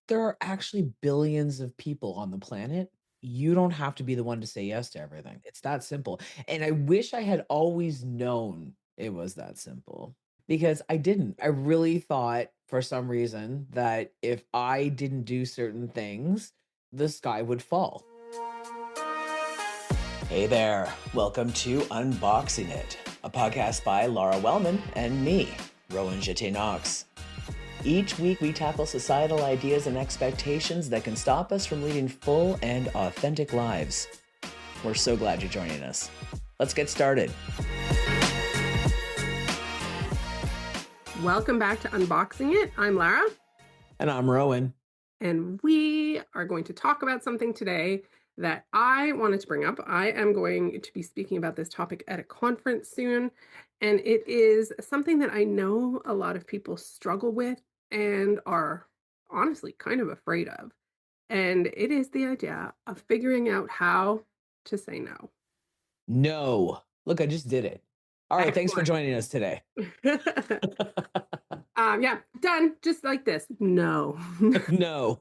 There are actually billions of people on the planet. You don't have to be the one to say yes to everything. It's that simple. And I wish I had always known it was that simple because I didn't. I really thought for some reason that if I didn't do certain things, the sky would fall. Hey there. Welcome to Unboxing It, a podcast by Lara Wellman and me, Rowan Knox. Each week, we tackle societal ideas and expectations that can stop us from leading full and authentic lives. We're so glad you're joining us. Let's get started. Welcome back to Unboxing It. I'm Lara. And I'm Rowan. And we are going to talk about something today that I wanted to bring up. I am going to be speaking about this topic at a conference soon. And it is something that I know a lot of people struggle with and are honestly kind of afraid of. And it is the idea of figuring out how to say no. No. Look, I just did it. All right. Thanks for Excellent. joining us today. Yeah, done. Just like this. No. No.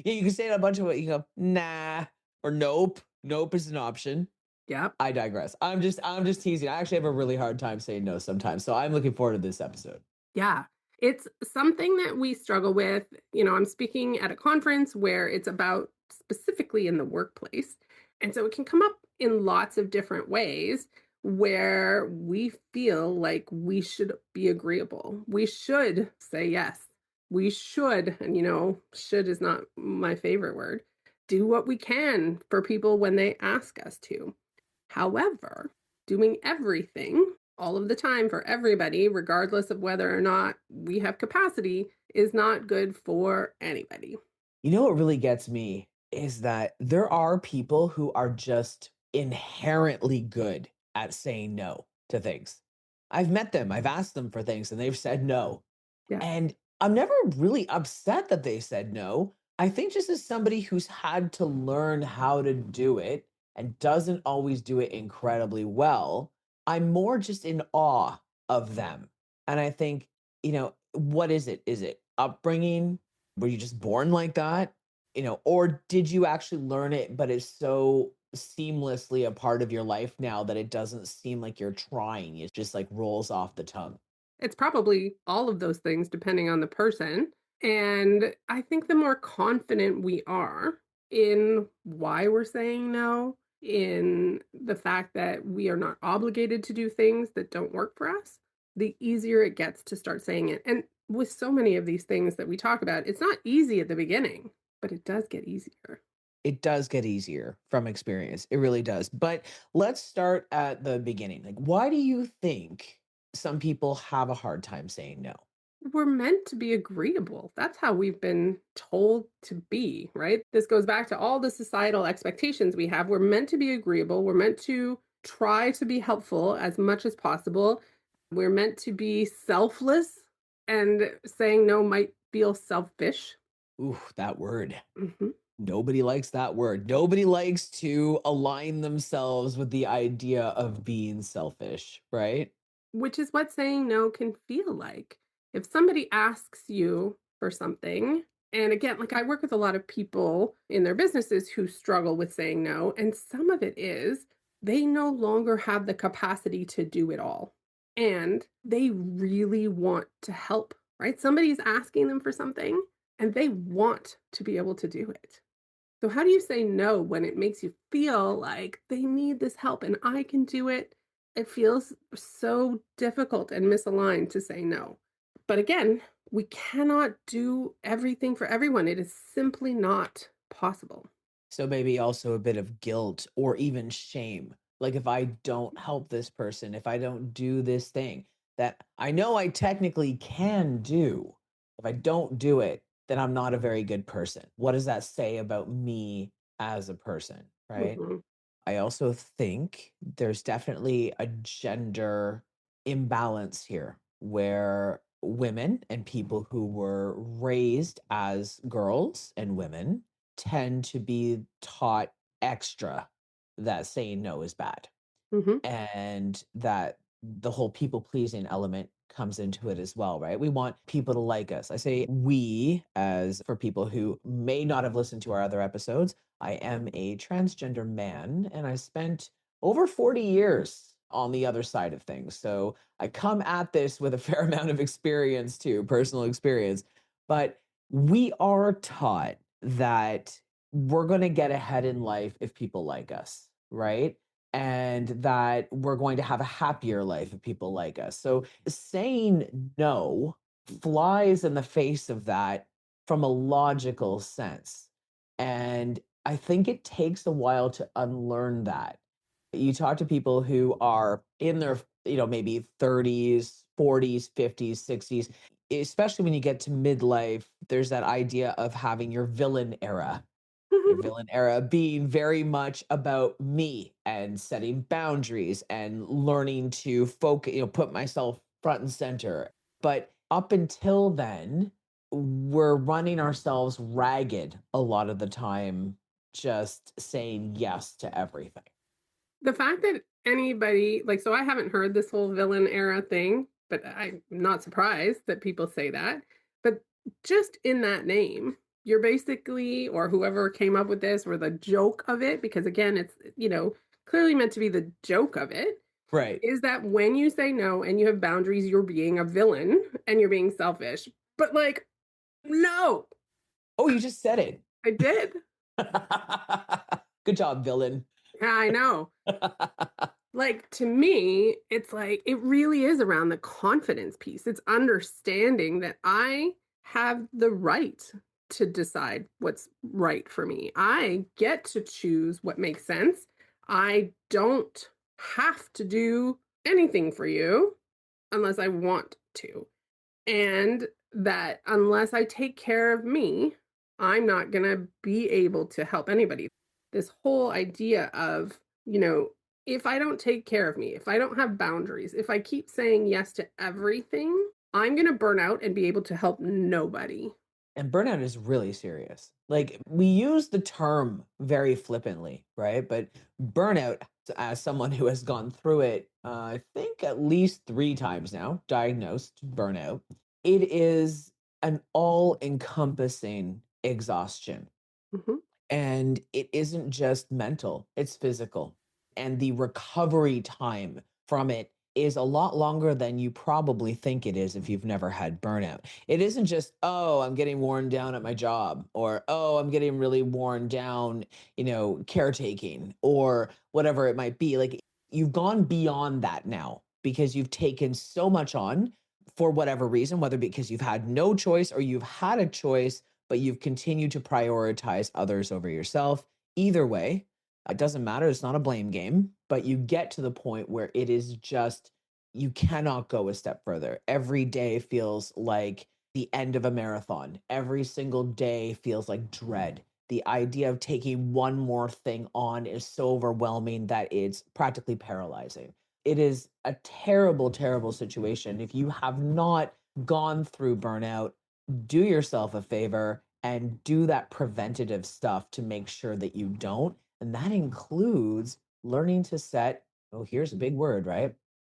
Yeah, you can say it a bunch of ways. You go, nah, or nope. Nope is an option. Yep. I digress. I'm just teasing. I actually have a really hard time saying no sometimes. So I'm looking forward to this episode. Yeah. It's something that we struggle with. I'm speaking at a conference where it's about specifically in the workplace. And so it can come up in lots of different ways where we feel like we should be agreeable. We should say yes. We should, and should is not my favorite word, do what we can for people when they ask us to. However, doing everything all of the time for everybody, regardless of whether or not we have capacity, is not good for anybody. You know what really gets me is that there are people who are just inherently good at saying no to things. I've met them, I've asked them for things, and they've said no. Yeah. And I'm never really upset that they said no. I think just as somebody who's had to learn how to do it and doesn't always do it incredibly well, I'm more just in awe of them. And I think, what is it? Is it upbringing? Were you just born like that? Or did you actually learn it, but it's so seamlessly a part of your life now that it doesn't seem like you're trying? It just like rolls off the tongue. It's probably all of those things depending on the person. And I think the more confident we are in why we're saying no, in the fact that we are not obligated to do things that don't work for us, the easier it gets to start saying it. And with so many of these things that we talk about, it's not easy at the beginning, but it does get easier. It does get easier from experience. It really does. But let's start at the beginning. Like, why do you think some people have a hard time saying no? We're meant to be agreeable. That's how we've been told to be, right? This goes back to all the societal expectations we have. We're meant to be agreeable. We're meant to try to be helpful as much as possible. We're meant to be selfless, and saying no might feel selfish. Ooh, that word. Mhm. Nobody likes that word. Nobody likes to align themselves with the idea of being selfish, right? Which is what saying no can feel like. If somebody asks you for something, and again, like I work with a lot of people in their businesses who struggle with saying no, and some of it is they no longer have the capacity to do it all. And they really want to help, right? Somebody's asking them for something and they want to be able to do it. So, how do you say no when it makes you feel like they need this help and I can do it? It feels so difficult and misaligned to say no. But again, we cannot do everything for everyone. It is simply not possible. So maybe also a bit of guilt or even shame. Like if I don't help this person, if I don't do this thing that I know I technically can do, if I don't do it, then I'm not a very good person. What does that say about me as a person? Right. Mhm. I also think there's definitely a gender imbalance here where women and people who were raised as girls and women tend to be taught extra that saying no is bad Mhm. and that the whole people pleasing element comes into it as well, right? We want people to like us. I say we, as for people who may not have listened to our other episodes, I am a transgender man and I spent over 40 years on the other side of things. So I come at this with a fair amount of experience too, personal experience. But we are taught that we're going to get ahead in life if people like us, right? And that we're going to have a happier life if people like us. So saying no flies in the face of that from a logical sense. And I think it takes a while to unlearn that. You talk to people who are in their, maybe 30s, 40s, 50s, 60s, especially when you get to midlife, there's that idea of having your villain era being very much about me and setting boundaries and learning to focus, put myself front and center. But up until then, we're running ourselves ragged a lot of the time, just saying yes to everything. The fact that anybody like, so I haven't heard this whole villain era thing, but I'm not surprised that people say that. But just in that name, you're basically, or whoever came up with this, or the joke of it, because again, it's, clearly meant to be the joke of it, Right. is that when you say no and you have boundaries, you're being a villain and you're being selfish. But like, no, Oh, you just said it. I did. Good job, villain. Yeah, I know. Like, to me, it's like it really is around the confidence piece. It's understanding that I have the right to decide what's right for me. I get to choose what makes sense. I don't have to do anything for you unless I want to. And that unless I take care of me, I'm not going to be able to help anybody. This whole idea of, if I don't take care of me, if I don't have boundaries, if I keep saying yes to everything, I'm going to burn out and be able to help nobody. And burnout is really serious. Like we use the term very flippantly, right? But burnout, as someone who has gone through it, I think at least 3 times now, diagnosed burnout, it is an all encompassing exhaustion. Mhm. And it isn't just mental, it's physical. And the recovery time from it is a lot longer than you probably think it is if you've never had burnout. It isn't just, oh, I'm getting worn down at my job, or oh, I'm getting really worn down, caretaking, or whatever it might be. Like you've gone beyond that now because you've taken so much on for whatever reason, whether because you've had no choice or you've had a choice but you've continued to prioritize others over yourself. Either way, it doesn't matter. It's not a blame game, but you get to the point where it is just, you cannot go a step further. Every day feels like the end of a marathon. Every single day feels like dread. The idea of taking one more thing on is so overwhelming that it's practically paralyzing. It is a terrible, terrible situation. If you have not gone through burnout, do yourself a favor and do that preventative stuff to make sure that you don't. And that includes learning to set, oh, here's a big word, right?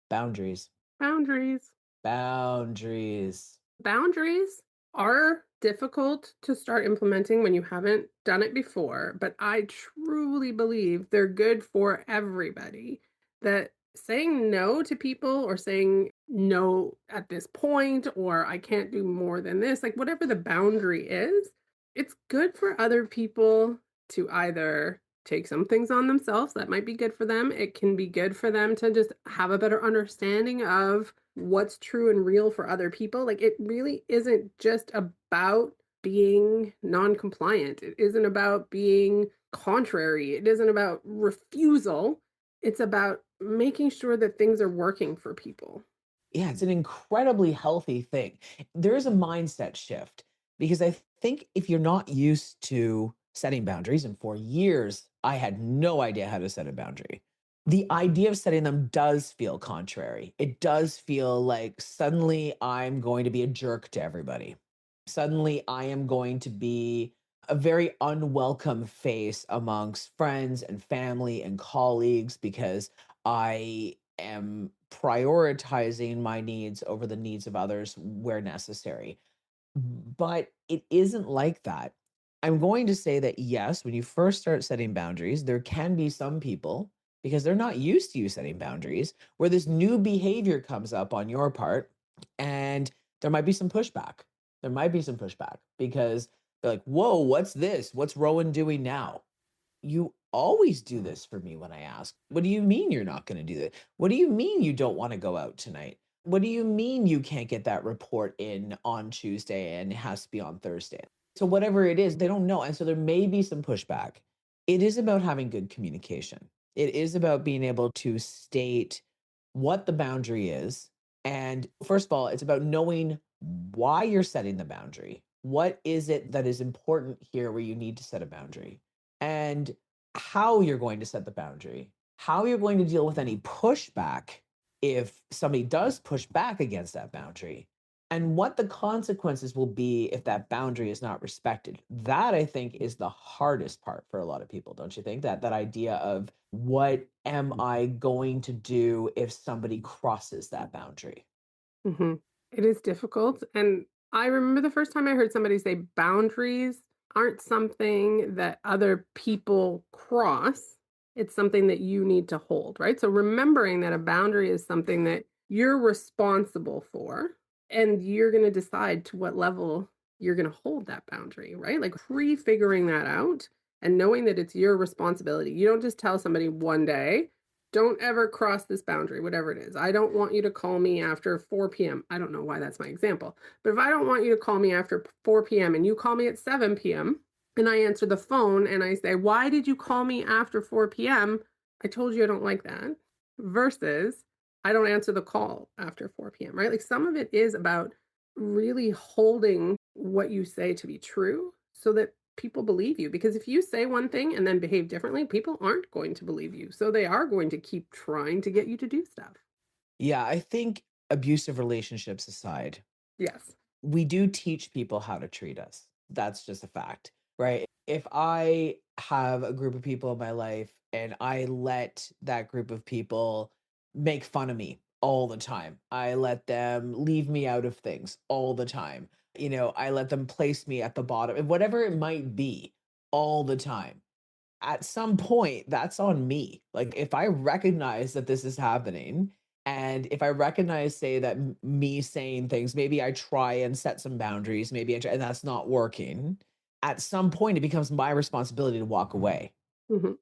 Boundaries. Boundaries. Boundaries. Boundaries are difficult to start implementing when you haven't done it before, but I truly believe they're good for everybody. That saying no to people or saying no at this point, or I can't do more than this, like whatever the boundary is, it's good for other people to either take some things on themselves that might be good for them. It can be good for them to just have a better understanding of what's true and real for other people. Like it really isn't just about being non-compliant. It isn't about being contrary. It isn't about refusal. It's about making sure that things are working for people. Yeah, it's an incredibly healthy thing. There is a mindset shift because I think if you're not used to setting boundaries, and for years, I had no idea how to set a boundary. The idea of setting them does feel contrary. It does feel like suddenly I'm going to be a jerk to everybody. Suddenly I am going to be a very unwelcome face amongst friends and family and colleagues because I am prioritizing my needs over the needs of others where necessary. But it isn't like that. I'm going to say that yes, when you first start setting boundaries, there can be some people, because they're not used to you setting boundaries, where this new behavior comes up on your part, and there might be some pushback. There might be some pushback because they're like, whoa, what's this? What's Rowan doing now? You always do this for me when I ask. What do you mean you're not going to do that? What do you mean you don't want to go out tonight? What do you mean you can't get that report in on Tuesday and it has to be on Thursday? So, whatever it is, they don't know. And so, there may be some pushback. It is about having good communication. It is about being able to state what the boundary is. And first of all, it's about knowing why you're setting the boundary. What is it that is important here where you need to set a boundary? And how you're going to set the boundary, how you're going to deal with any pushback if somebody does push back against that boundary, and what the consequences will be if that boundary is not respected. That I think is the hardest part for a lot of people, don't you think? That idea of what am I going to do if somebody crosses that boundary? Mhm. It is difficult, and I remember the first time I heard somebody say boundaries aren't something that other people cross, it's something that you need to hold, right? So remembering that a boundary is something that you're responsible for, and you're gonna decide to what level you're gonna hold that boundary, right? Like, pre-figuring that out and knowing that it's your responsibility. You don't just tell somebody one day, don't ever cross this boundary, whatever it is. I don't want you to call me after 4 p.m. I don't know why that's my example. But if I don't want you to call me after 4 p.m. and you call me at 7 p.m. and I answer the phone and I say, why did you call me after 4 p.m.? I told you I don't like that. Versus, I don't answer the call after 4 p.m., right? Like some of it is about really holding what you say to be true so that people believe you, because if you say one thing and then behave differently, people aren't going to believe you. So they are going to keep trying to get you to do stuff. Yeah, I think abusive relationships aside, Yes. we do teach people how to treat us. That's just a fact, right? If I have a group of people in my life and I let that group of people make fun of me all the time, I let them leave me out of things all the time, I let them place me at the bottom, whatever it might be, all the time, at some point that's on me. Like if I recognize that this is happening, and if I recognize, say, that me saying things, maybe I try and set some boundaries, maybe and that's not working, at some point it becomes my responsibility to walk away. Hmm.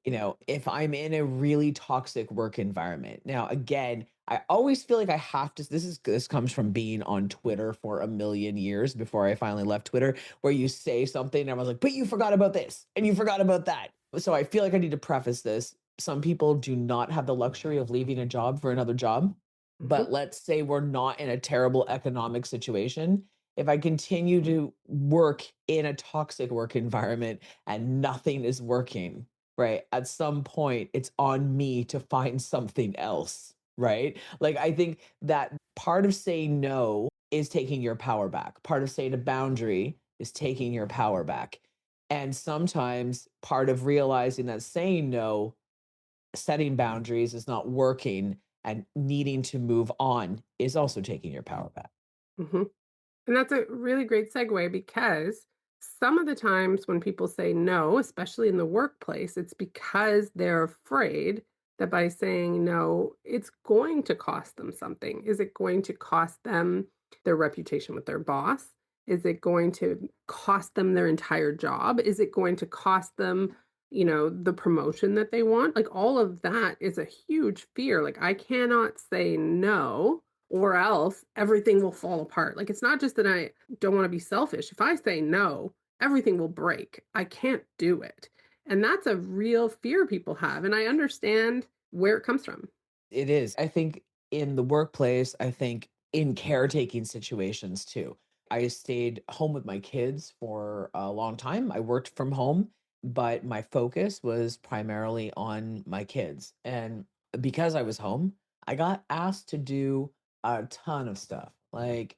If I'm in a really toxic work environment. Now, again, I always feel like I have to, this comes from being on Twitter for a million years before I finally left Twitter, where you say something and I was like, but you forgot about this and you forgot about that. So I feel like I need to preface this. Some people do not have the luxury of leaving a job for another job. Hmm. But let's say we're not in a terrible economic situation. If I continue to work in a toxic work environment and nothing is working, right? At some point, it's on me to find something else, right? Like, I think that part of saying no is taking your power back. Part of saying a boundary is taking your power back. And sometimes part of realizing that saying no, setting boundaries is not working and needing to move on is also taking your power back. Hmm. And that's a really great segue, because some of the times when people say no, especially in the workplace, it's because they're afraid that by saying no, it's going to cost them something. Is it going to cost them their reputation with their boss? Is it going to cost them their entire job? Is it going to cost them, the promotion that they want? Like all of that is a huge fear. Like I cannot say no or else everything will fall apart. Like it's not just that I don't want to be selfish. If I say no, everything will break. I can't do it. And that's a real fear people have. And I understand where it comes from. It is. I think in the workplace, I think in caretaking situations too. I stayed home with my kids for a long time. I worked from home, but my focus was primarily on my kids. And because I was home, I got asked to do a ton of stuff. Like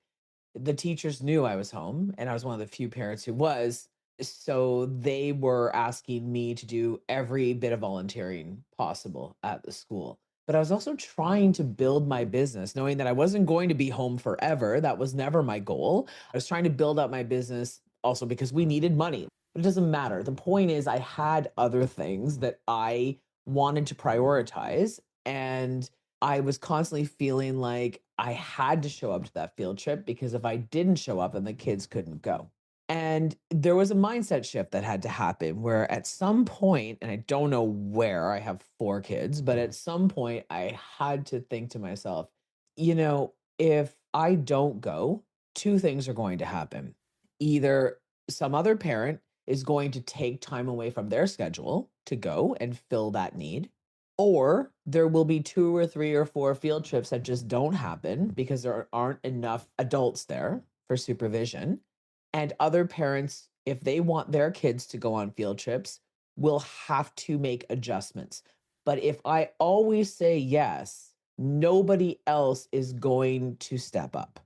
the teachers knew I was home and I was one of the few parents who was. So they were asking me to do every bit of volunteering possible at the school. but I was also trying to build my business, knowing that I wasn't going to be home forever. That was never my goal. I was trying to build up my business also because we needed money. But it doesn't matter. The point is, I had other things that I wanted to prioritize. And I was constantly feeling like I had to show up to that field trip because if I didn't show up, then the kids couldn't go. And there was a mindset shift that had to happen where at some point, and I don't know where, I have 4 kids, but at some point I had to think to myself, if I don't go, 2 things are going to happen. Either some other parent is going to take time away from their schedule to go and fill that need, or there will be 2 or 3 or 4 field trips that just don't happen because there aren't enough adults there for supervision. And other parents, if they want their kids to go on field trips, will have to make adjustments. But if I always say yes, nobody else is going to step up.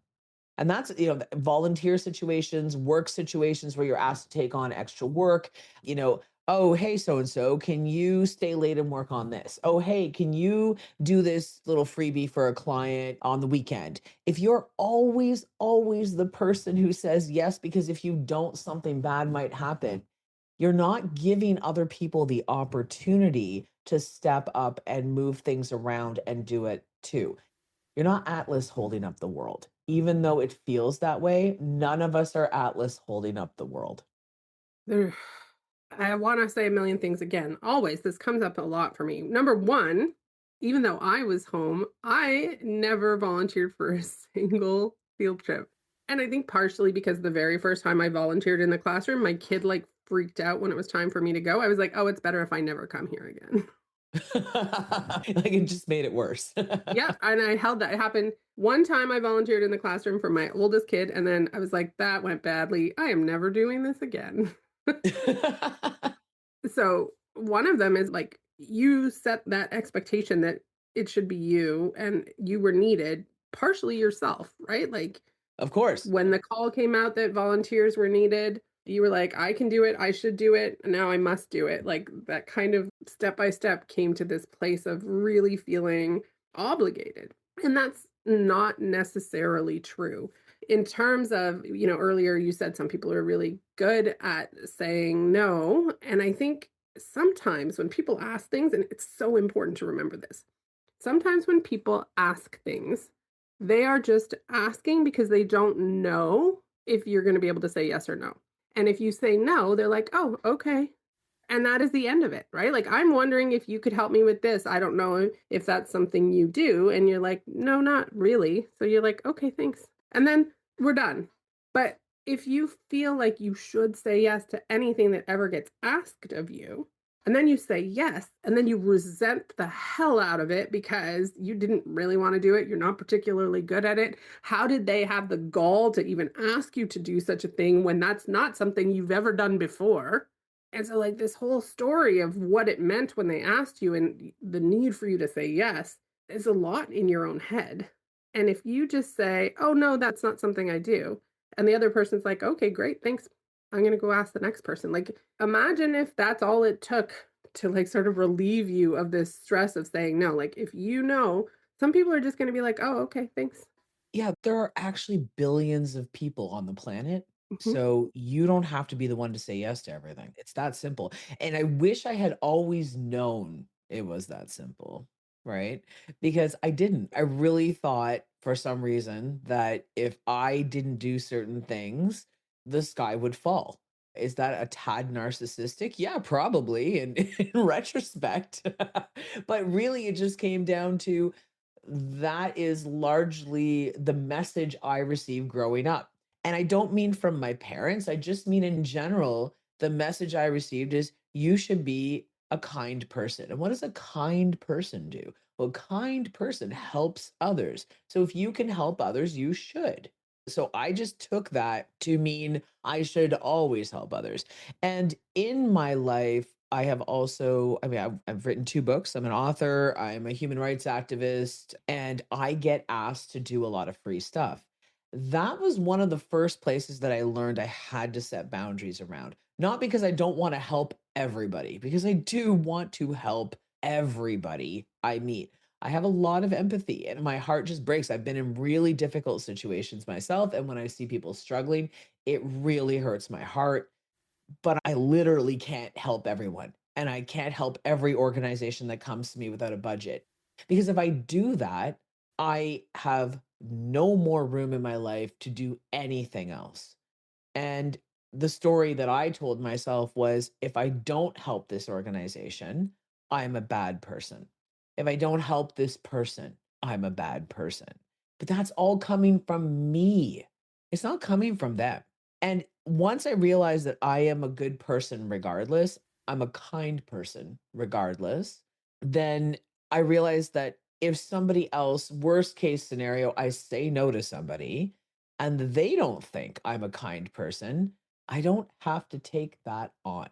And that's, volunteer situations, work situations where you're asked to take on extra work, you know, oh, hey, so and so, can you stay late and work on this? Oh, hey, can you do this little freebie for a client on the weekend? If you're always the person who says yes, because if you don't, something bad might happen, you're not giving other people the opportunity to step up and move things around and do it too. You're not Atlas holding up the world. Even though it feels that way, none of us are Atlas holding up the world. There I wanna say a million things again. Always, this comes up a lot for me. Number 1, even though I was home, I never volunteered for a single field trip. And I think partially because the very first time I volunteered in the classroom, my kid, like, freaked out when it was time for me to go. I was like, "Oh, it's better if I never come here again." Like, it just made it worse. Yeah, and I held that. It happened one time I volunteered in the classroom for my oldest kid, and then I was like, "That went badly. I am never doing this again." So, one of them is, like, you set that expectation that it should be you and you were needed partially yourself, right? Like, Of course. when the call came out that volunteers were needed, you were like, "I can do it, I should do it, and now I must do it." Like, that kind of step by step came to this place of really feeling obligated, and that's not necessarily true. In terms of, earlier you said some people are really good at saying no, and I think sometimes when people ask things, and it's so important to remember this, sometimes when people ask things, they are just asking because they don't know if you're gonna be able to say yes or no. And if you say no, they're like, "Oh, okay." And that is the end of it, right? Like, "I'm wondering if you could help me with this. I don't know if that's something you do." And you're like, "No, not really." So you're like, "Okay, thanks." And then we're done. But if you feel like you should say yes to anything that ever gets asked of you, and then you say yes, and then you resent the hell out of it because you didn't really want to do it, you're not particularly good at it. How did they have the gall to even ask you to do such a thing when that's not something you've ever done before? And so, like, this whole story of what it meant when they asked you and the need for you to say yes is a lot in your own head. And if you just say, "Oh, no, that's not something I do," and the other person's like, "Okay, great, thanks. I'm going to go ask the next person." Like, imagine if that's all it took to, like, sort of relieve you of this stress of saying no. Like, if some people are just going to be like, "Oh, okay, thanks." Yeah, there are actually billions of people on the planet. Mhm. So you don't have to be the one to say yes to everything. It's that simple. And I wish I had always known it was that simple, right? Because I didn't. I really thought for some reason that if I didn't do certain things, the sky would fall. Is that a tad narcissistic? Yeah, probably in retrospect. But really, it just came down to that is largely the message I received growing up. And I don't mean from my parents, I just mean in general, the message I received is you should be a kind person. And what does a kind person do? Well, a kind person helps others. So if you can help others, you should. So I just took that to mean I should always help others. And in my life, I have also, I mean, I've written 2 books. I'm an author, I'm a human rights activist, and I get asked to do a lot of free stuff. That was one of the first places that I learned I had to set boundaries around. Not because I don't want to help everybody, because I do want to help everybody I meet. I have a lot of empathy and my heart just breaks. I've been in really difficult situations myself. And when I see people struggling, it really hurts my heart. But I literally can't help everyone. And I can't help every organization that comes to me without a budget. Because if I do that, I have no more room in my life to do anything else. And the story that I told myself was if I don't help this organization, I'm a bad person. If I don't help this person, I'm a bad person. But that's all coming from me. It's not coming from them. And once I realized that I am a good person regardless, I'm a kind person regardless, then I realized that if somebody else, worst case scenario, I say no to somebody, and they don't think I'm a kind person, I don't have to take that on.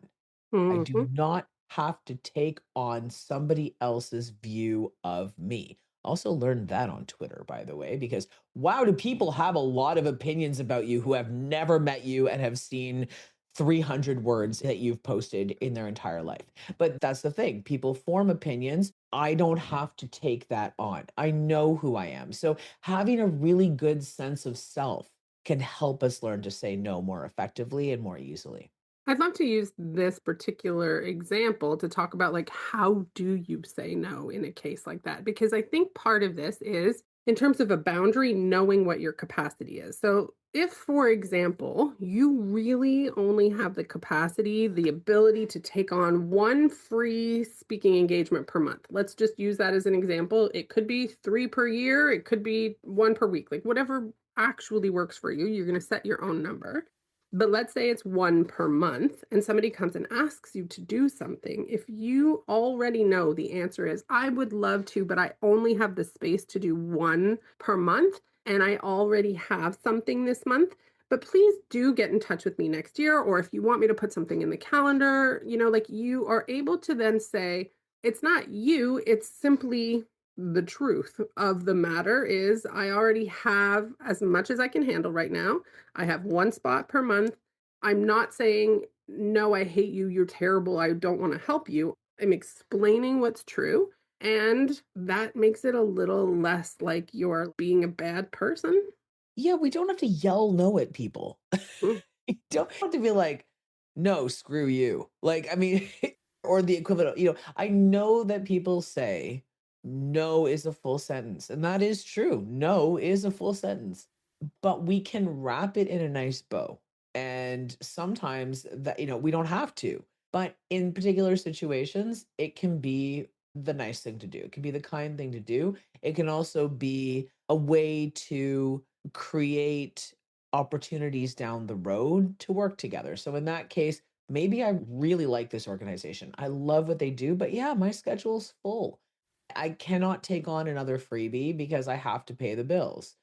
I do Mhm. not have to take on somebody else's view of me. Also learned that on Twitter, by the way, because wow, do people have a lot of opinions about you who have never met you and have seen 300 words that you've posted in their entire life. But that's the thing. People form opinions. I don't have to take that on. I know who I am. So having a really good sense of self can help us learn to say no more effectively and more easily. I'd love to use this particular example to talk about like how do you say no in a case like that? Because I think part of this is in terms of a boundary, knowing what your capacity is. So if, for example, you really only have the capacity, the ability to take on one free speaking engagement per month, let's just use that as an example. It could be three per year, it could be one per week, like whatever actually works for you. You're going to set your own number. But let's say it's one per month and somebody comes and asks you to do something. If you already know the answer is, I would love to, but I only have the space to do one per month, and I already have something this month. But please do get in touch with me next year. Or if you want me to put something in the calendar, like you are able to then say, it's not you, it's simply the truth of the matter is I already have as much as I can handle right now. I have one spot per month. I'm not saying, no, I hate you. You're terrible. I don't want to help you. I'm explaining what's true. And that makes it a little less like you're being a bad person. Yeah, we don't have to yell no at people. Mm, You don't have to be like, no, screw you. Like, I mean, or the equivalent of, I know that people say no is a full sentence, and that is true. No is a full sentence, but we can wrap it in a nice bow. And sometimes that, we don't have to, but in particular situations, it can be the nice thing to do. It can be the kind thing to do. It can also be a way to create opportunities down the road to work together. So in that case, maybe I really like this organization. I love what they do, but yeah, my schedule's full. I cannot take on another freebie because I have to pay the bills.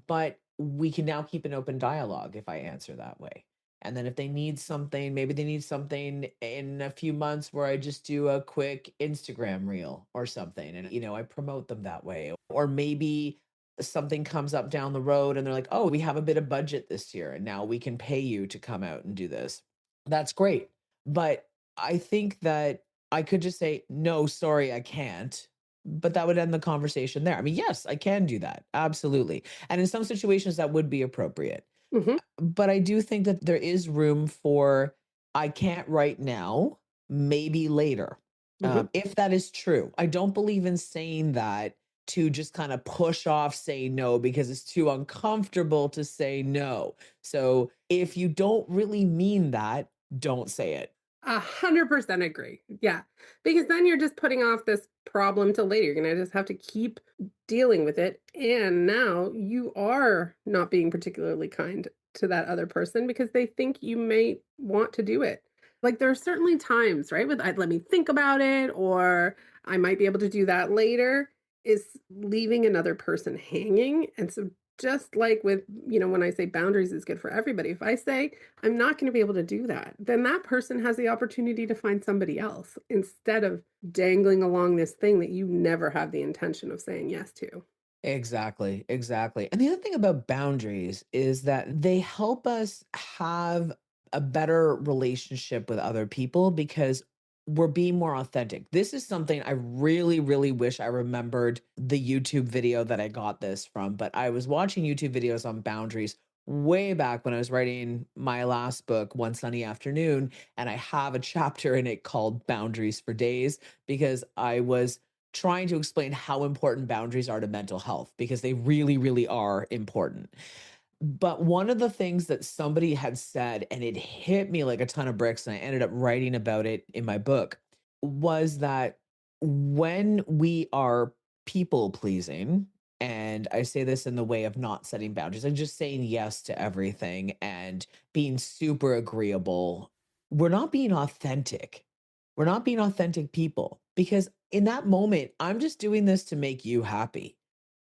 But we can now keep an open dialogue if I answer that way. And then if they need something, maybe they need something in a few months where I just do a quick Instagram reel or something and I promote them that way. Or maybe something comes up down the road and they're like, "Oh, we have a bit of budget this year and now we can pay you to come out and do this." That's great. But I think that I could just say, "No, sorry, I can't." But that would end the conversation there. I mean, yes, I can do that. Absolutely. And in some situations that would be appropriate. mhm, But I do think that there is room for I can't right now, maybe later. mhm. If that is true. I don't believe in saying that to just kind of push off say no because it's too uncomfortable to say no. So if you don't really mean that, don't say it. 100% agree. Yeah. Because then you're just putting off this problem till later. You're going to just have to keep dealing with it. And now you are not being particularly kind to that other person because they think you may want to do it. Like there are certainly times, right? With let me think about it, or I might be able to do that later, is leaving another person hanging. And so just like with, when I say boundaries is good for everybody, if I say, I'm not going to be able to do that, then that person has the opportunity to find somebody else instead of dangling along this thing that you never have the intention of saying yes to. Exactly, exactly. And the other thing about boundaries is that they help us have a better relationship with other people because we're being more authentic. This is something I really, really wish I remembered the YouTube video that I got this from, but I was watching YouTube videos on boundaries way back when I was writing my last book, One Sunny Afternoon. And I have a chapter in it called Boundaries for Days because I was trying to explain how important boundaries are to mental health because they really, really are important. But one of the things that somebody had said, and it hit me like a ton of bricks, and I ended up writing about it in my book, was that when we are people pleasing, and I say this in the way of not setting boundaries and just saying yes to everything and being super agreeable, we're not being authentic. We're not being authentic people because in that moment, I'm just doing this to make you happy.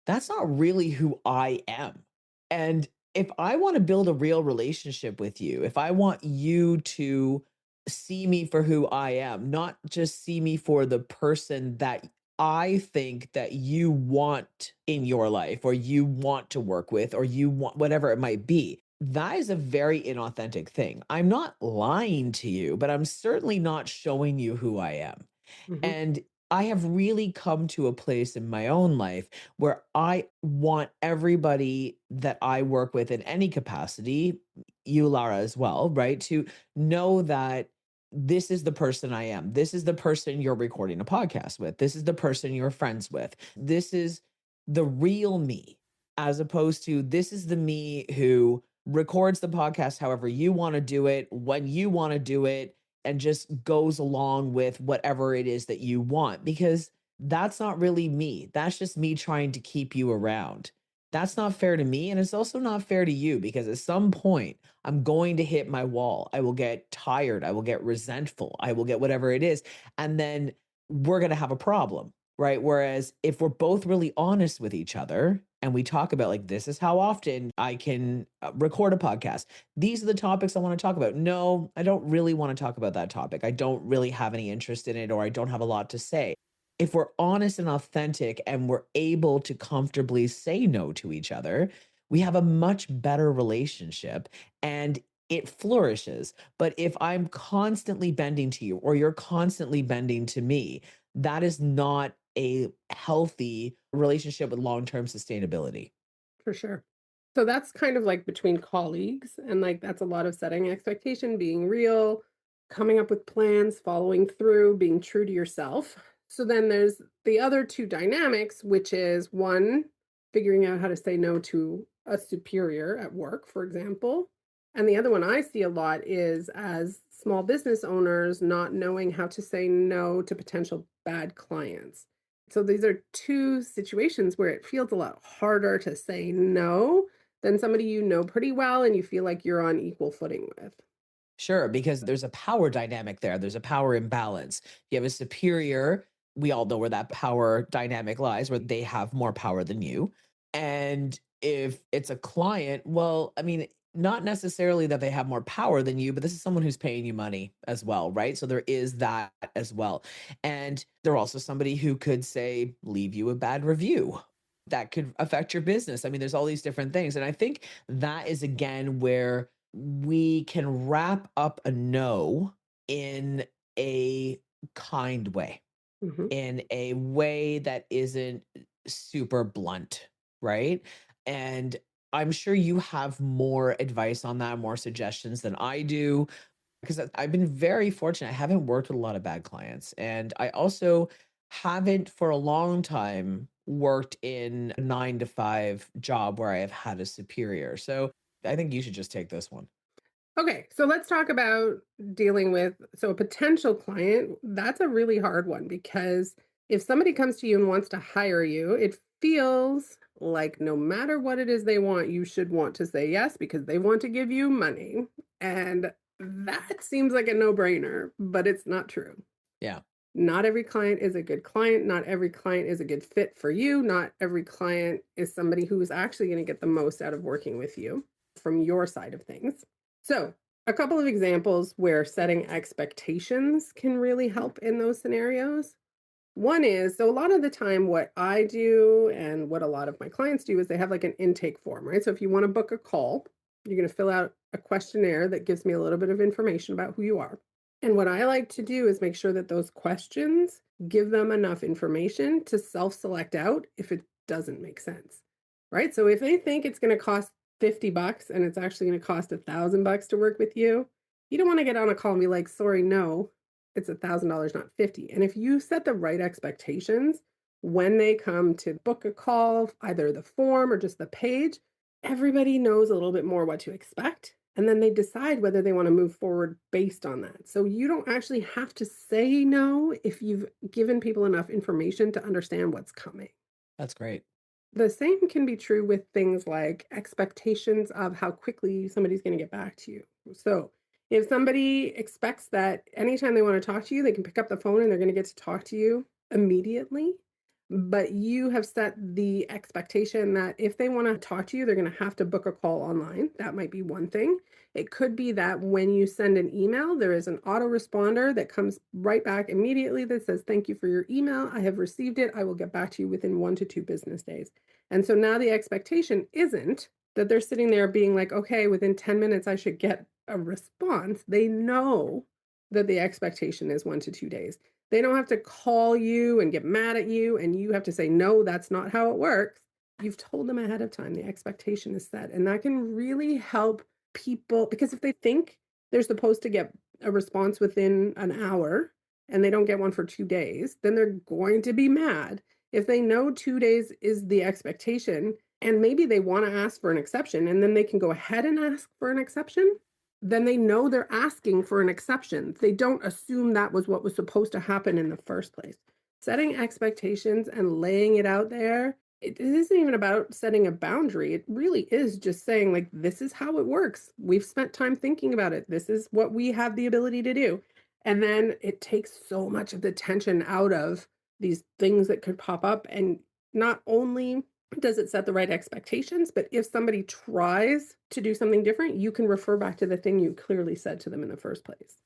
That's not really who I am. And if I want to build a real relationship with you, if I want you to see me for who I am, not just see me for the person that I think that you want in your life or you want to work with or you want whatever it might be. That is a very inauthentic thing. I'm not lying to you, but I'm certainly not showing you who I am. Mhm. And I have really come to a place in my own life where I want everybody that I work with in any capacity, you, Lara, as well, right? To know that this is the person I am. This is the person you're recording a podcast with. This is the person you're friends with. This is the real me, as opposed to this is the me who records the podcast however you want to do it, when you want to do it, and just goes along with whatever it is that you want because that's not really me. That's just me trying to keep you around. That's not fair to me. And it's also not fair to you because at some point I'm going to hit my wall. I will get tired. I will get resentful. I will get whatever it is. And then we're going to have a problem. Right. Whereas if we're both really honest with each other and we talk about like, this is how often I can record a podcast, these are the topics I want to talk about. No, I don't really want to talk about that topic. I don't really have any interest in it, or I don't have a lot to say. If we're honest and authentic and we're able to comfortably say no to each other, we have a much better relationship and it flourishes. But if I'm constantly bending to you or you're constantly bending to me, that is not a healthy relationship with long term sustainability. For sure. So that's kind of like between colleagues, and like that's a lot of setting expectation, being real, coming up with plans, following through, being true to yourself. So then there's the other two dynamics, which is one, figuring out how to say no to a superior at work, for example. And the other one I see a lot is as small business owners not knowing how to say no to potential bad clients. So these are two situations where it feels a lot harder to say no than somebody you know pretty well and you feel like you're on equal footing with. Sure, because there's a power dynamic there. There's a power imbalance. You have a superior, we all know where that power dynamic lies, where they have more power than you. And if it's a client, well, I mean, not necessarily that they have more power than you, but this is someone who's paying you money as well, right? So there is that as well. And they're also somebody who could say, leave you a bad review. That could affect your business. I mean, there's all these different things. And I think that is again where we can wrap up a no in a kind way, Mhm. in a way that isn't super blunt, right? And I'm sure you have more advice on that, more suggestions than I do, because I've been very fortunate. I haven't worked with a lot of bad clients. And I also haven't for a long time worked in a 9 to 5 job where I have had a superior. So I think you should just take this one. Okay, so let's talk about dealing with a potential client. That's a really hard one because if somebody comes to you and wants to hire you, it feels like no matter what it is they want, you should want to say yes because they want to give you money. And that seems like a no-brainer, but it's not true. Yeah. Not every client is a good client. Not every client is a good fit for you. Not every client is somebody who is actually going to get the most out of working with you from your side of things. So, a couple of examples where setting expectations can really help in those scenarios. One is so a lot of the time, what I do and what a lot of my clients do is they have like an intake form, right? So, if you want to book a call, you're going to fill out a questionnaire that gives me a little bit of information about who you are. And what I like to do is make sure that those questions give them enough information to self-select out if it doesn't make sense, right? So if they think it's going to cost 50 bucks and it's actually going to cost 1,000 bucks to work with you don't want to get on a call and be like, sorry, no, it's $1,000, not 50. And if you set the right expectations when they come to book a call, either the form or just the page, everybody knows a little bit more what to expect. And then they decide whether they want to move forward based on that. So you don't actually have to say no if you've given people enough information to understand what's coming. That's great. The same can be true with things like expectations of how quickly somebody's going to get back to you. So, if somebody expects that anytime they want to talk to you, they can pick up the phone and they're going to get to talk to you immediately, but you have set the expectation that if they want to talk to you, they're going to have to book a call online. That might be one thing. It could be that when you send an email, there is an autoresponder that comes right back immediately that says, "Thank you for your email. I have received it. I will get back to you within 1 to 2 business days." And so now the expectation isn't that they're sitting there being like, okay, within 10 minutes, I should get a response. They know that the expectation is 1 to 2 days. They don't have to call you and get mad at you, and you have to say, no, that's not how it works. You've told them ahead of time. The expectation is set. And that can really help people because if they think they're supposed to get a response within an hour and they don't get one for 2 days, then they're going to be mad. If they know 2 days is the expectation, and maybe they want to ask for an exception, and then they can go ahead and ask for an exception, then they know they're asking for an exception. They don't assume that was what was supposed to happen in the first place. Setting expectations and laying it out there, it isn't even about setting a boundary. It really is just saying, like, this is how it works. We've spent time thinking about it. This is what we have the ability to do. And then it takes so much of the tension out of these things that could pop up. And not only does it set the right expectations, but if somebody tries to do something different, you can refer back to the thing you clearly said to them in the first place.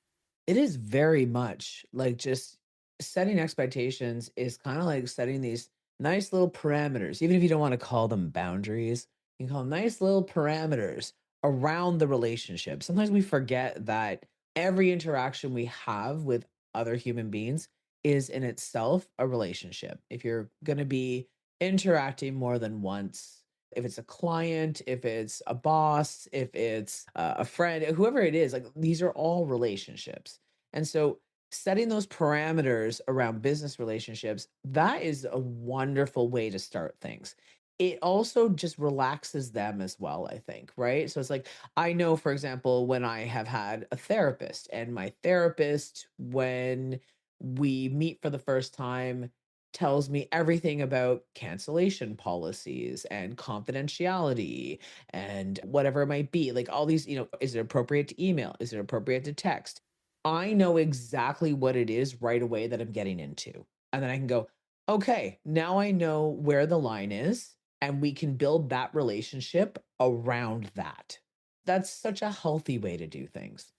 It is very much like just setting expectations is kind of like setting these nice little parameters, even if you don't want to call them boundaries, you can call them nice little parameters around the relationship. Sometimes we forget that every interaction we have with other human beings is in itself a relationship. If you're going to be interacting more than once, if it's a client, if it's a boss, if it's a friend, whoever it is, like these are all relationships. And so setting those parameters around business relationships, that is a wonderful way to start things. It also just relaxes them as well, I think, right? So it's like, I know, for example, when I have had a therapist, and my therapist, when we meet for the first time, tells me everything about cancellation policies and confidentiality and whatever it might be. Like all these, is it appropriate to email? Is it appropriate to text? I know exactly what it is right away that I'm getting into. And then I can go, okay, now I know where the line is, and we can build that relationship around that. That's such a healthy way to do things.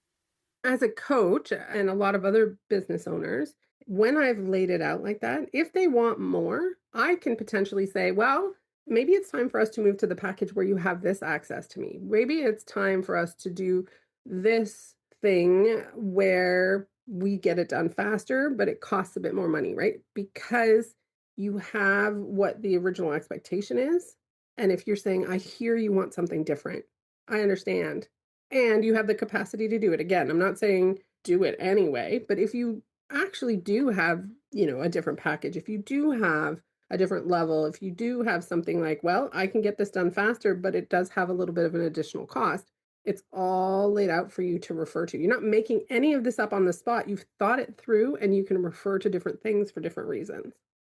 As a coach and a lot of other business owners, when I've laid it out like that, if they want more, I can potentially say, well, maybe it's time for us to move to the package where you have this access to me. Maybe it's time for us to do this thing where we get it done faster, but it costs a bit more money, right? Because you have what the original expectation is. And if you're saying, I hear you want something different, I understand, and you have the capacity to do it. Again, I'm not saying do it anyway, but if you actually do have, a different package, if you do have a different level, if you do have something like, well, I can get this done faster, but it does have a little bit of an additional cost, it's all laid out for you to refer to. You're not making any of this up on the spot. You've thought it through and you can refer to different things for different reasons.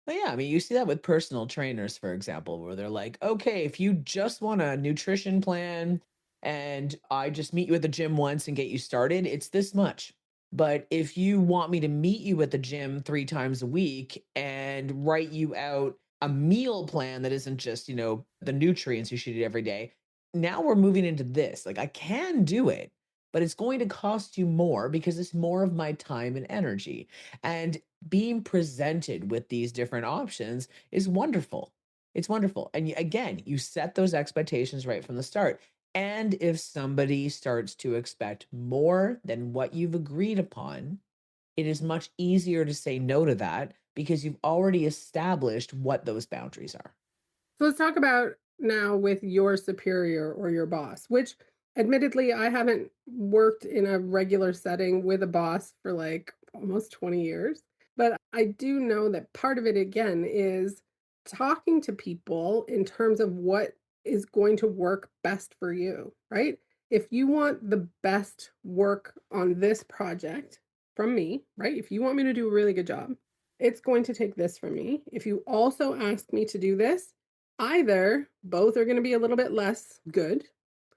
But yeah, I mean, you see that with personal trainers, for example, where they're like, okay, if you just want a nutrition plan and I just meet you at the gym once and get you started, it's this much. But if you want me to meet you at the gym 3 times a week and write you out a meal plan that isn't just, the nutrients you should eat every day, now we're moving into this. Like, I can do it, but it's going to cost you more because it's more of my time and energy. And being presented with these different options is wonderful. It's wonderful. And again, you set those expectations right from the start. And if somebody starts to expect more than what you've agreed upon, it is much easier to say no to that because you've already established what those boundaries are. So let's talk about now with your superior or your boss, which admittedly, I haven't worked in a regular setting with a boss for like almost 20 years. But I do know that part of it, again, is talking to people in terms of what is going to work best for you, right? If you want the best work on this project from me, right? If you want me to do a really good job, it's going to take this from me. If you also ask me to do this, either both are gonna be a little bit less good,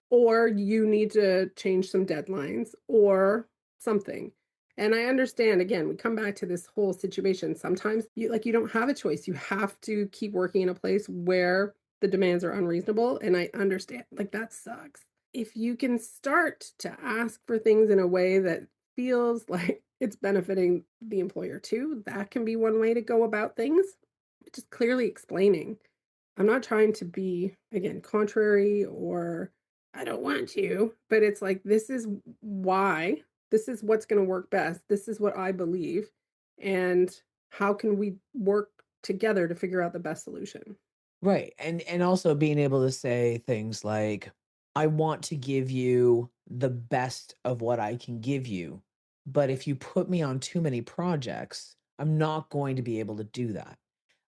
or you need to change some deadlines or something. And I understand, again, we come back to this whole situation. Sometimes you don't have a choice. You have to keep working in a place where the demands are unreasonable, and I understand, like, that sucks. If you can start to ask for things in a way that feels like it's benefiting the employer too, that can be one way to go about things. Just clearly explaining, I'm not trying to be, again, contrary or I don't want to, but it's like, this is why, this is what's going to work best. This is what I believe. And how can we work together to figure out the best solution? Right. And also being able to say things like, I want to give you the best of what I can give you. But if you put me on too many projects, I'm not going to be able to do that.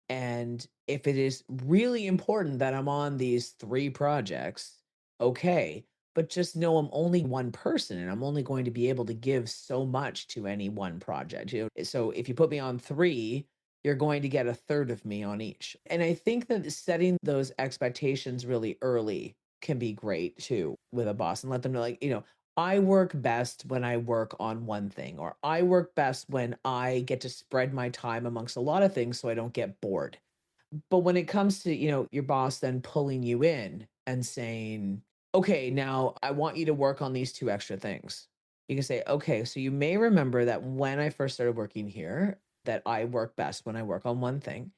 And if it is really important that I'm on these 3 projects, okay, but just know I'm only one person and I'm only going to be able to give so much to any one project. So if you put me on 3, you're going to get a third of me on each. And I think that setting those expectations really early can be great too with a boss and let them know, like, I work best when I work on one thing, or I work best when I get to spread my time amongst a lot of things so I don't get bored. But when it comes to, your boss then pulling you in and saying, okay, now I want you to work on these 2 extra things. You can say, okay, so you may remember that when I first started working here, that I work best when I work on one thing.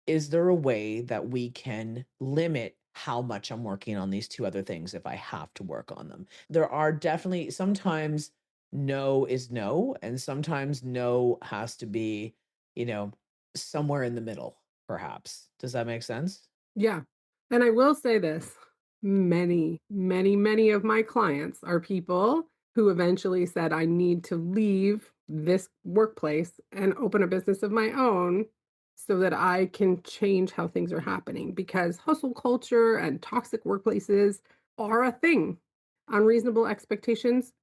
Is there a way that we can limit how much I'm working on these 2 other things if I have to work on them? There are definitely sometimes no is no, and sometimes no has to be, you know, somewhere in the middle, perhaps. Does that make sense? Yeah. And I will say this, many, many, many of my clients are people who eventually said, I need to leave this workplace and open a business of my own so that I can change how things are happening because hustle culture and toxic workplaces are a thing. Unreasonable expectations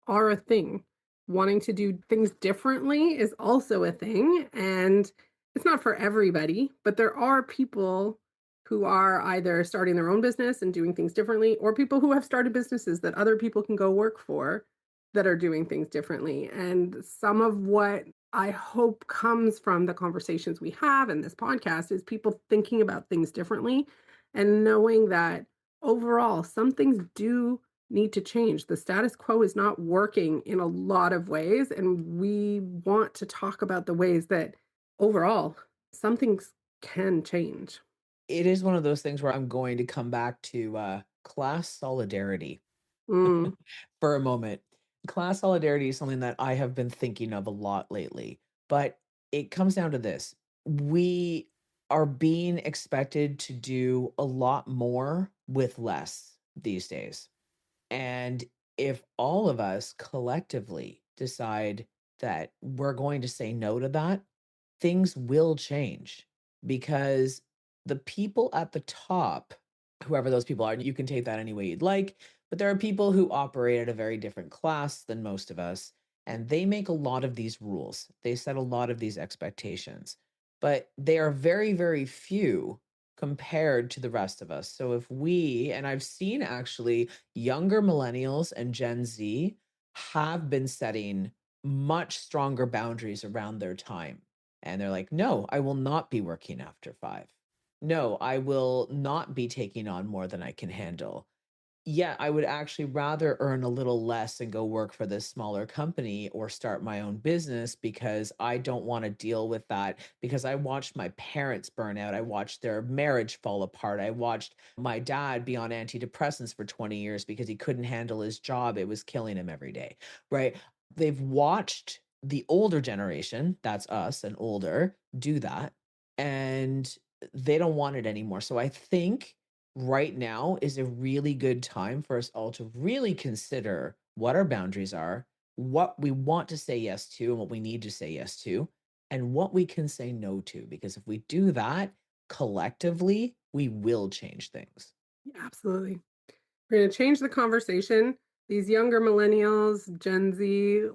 are a thing. Wanting to do things differently is also a thing. And it's not for everybody, but there are people who are either starting their own business and doing things differently, or people who have started businesses that other people can go work for that are doing things differently. And some of what I hope comes from the conversations we have in this podcast is people thinking about things differently and knowing that overall, some things do need to change. The status quo is not working in a lot of ways. And we want to talk about the ways that overall some things can change. It is one of those things where I'm going to come back to, class solidarity Mm, for a moment. Class solidarity is something that I have been thinking of a lot lately, but it comes down to this. We are being expected to do a lot more with less these days. And if all of us collectively decide that we're going to say no to that, things will change because the people at the top, whoever those people are, you can take that any way you'd like, but there are people who operate at a very different class than most of us, and they make a lot of these rules. They set a lot of these expectations, but they are very, very few compared to the rest of us. So if we, and I've seen actually younger millennials and Gen Z have been setting much stronger boundaries around their time, and they're like, "No, I will not be working after 5. No, I will not be taking on more than I can handle." Yeah, I would actually rather earn a little less and go work for this smaller company or start my own business because I don't want to deal with that because I watched my parents burn out. I watched their marriage fall apart. I watched my dad be on antidepressants for 20 years because he couldn't handle his job. It was killing him every day, right? They've watched the older generation, that's us and older, do that, and they don't want it anymore. So I think right now is a really good time for us all to really consider what our boundaries are, what we want to say yes to, and what we need to say yes to, and what we can say no to. Because if we do that collectively, we will change things. Yeah, absolutely. We're going to change the conversation. These younger millennials, Gen Z,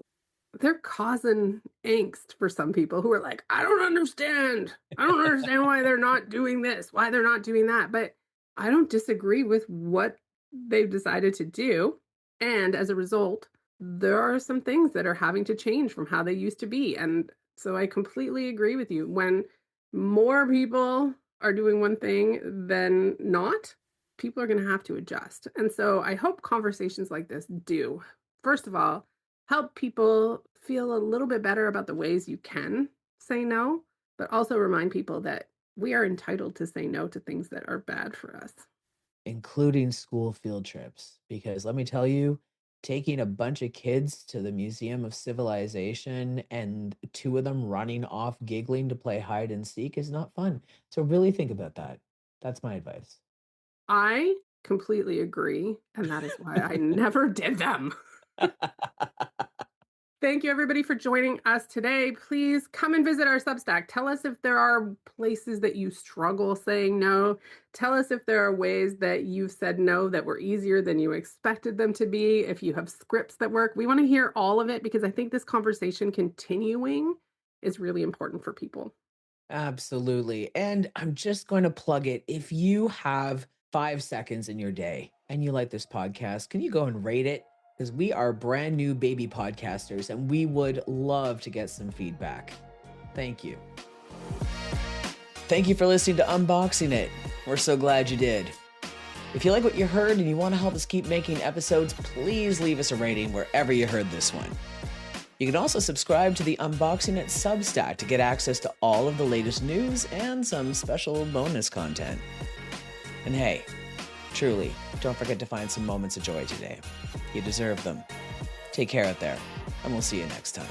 they're causing angst for some people who are like, I don't understand. I don't understand why they're not doing this, why they're not doing that. But I don't disagree with what they've decided to do. And as a result, there are some things that are having to change from how they used to be. And so I completely agree with you. When more people are doing one thing than not, people are going to have to adjust. And so I hope conversations like this do, first of all, help people feel a little bit better about the ways you can say no, but also remind people that we are entitled to say no to things that are bad for us. Including school field trips. Because let me tell you, taking a bunch of kids to the Museum of Civilization and two of them running off giggling to play hide and seek is not fun. So really think about that. That's my advice. I completely agree, and that is why I never did them. Thank you, everybody, for joining us today. Please come and visit our Substack. Tell us if there are places that you struggle saying no. Tell us if there are ways that you've said no that were easier than you expected them to be. If you have scripts that work, we want to hear all of it because I think this conversation continuing is really important for people. Absolutely. And I'm just going to plug it. If you have 5 seconds in your day and you like this podcast, can you go and rate it? Because we are brand new baby podcasters and we would love to get some feedback. Thank you. Thank you for listening to Unboxing It. We're so glad you did. If you like what you heard and you want to help us keep making episodes, please leave us a rating wherever you heard this one. You can also subscribe to the Unboxing It Substack to get access to all of the latest news and some special bonus content. And hey, truly, don't forget to find some moments of joy today. You deserve them. Take care out there, and we'll see you next time.